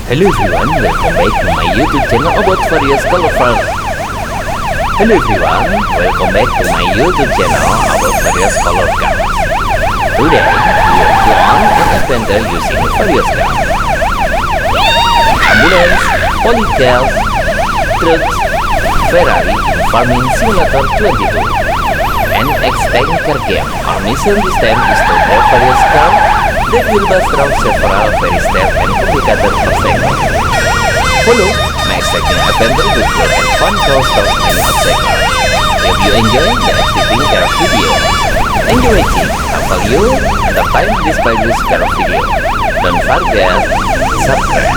Hello everyone, welcome back to my YouTube channel about various colorful. Hello everyone, welcome back to my YouTube channel about various color cars. Today, we will go on an adventure using various cars. Ambulance, polycars, trucks, Ferrari, Farming Simulator 22. An exciting car game. Our mission this time is to drive various cars that will bust through several very steep and complicated obstacles. Follow my exciting adventure with your and fun cross-talk and obstacles. If you enjoy the exciting car video, enjoy watching. Have you and the time this by this car video. Don't forget subscribe.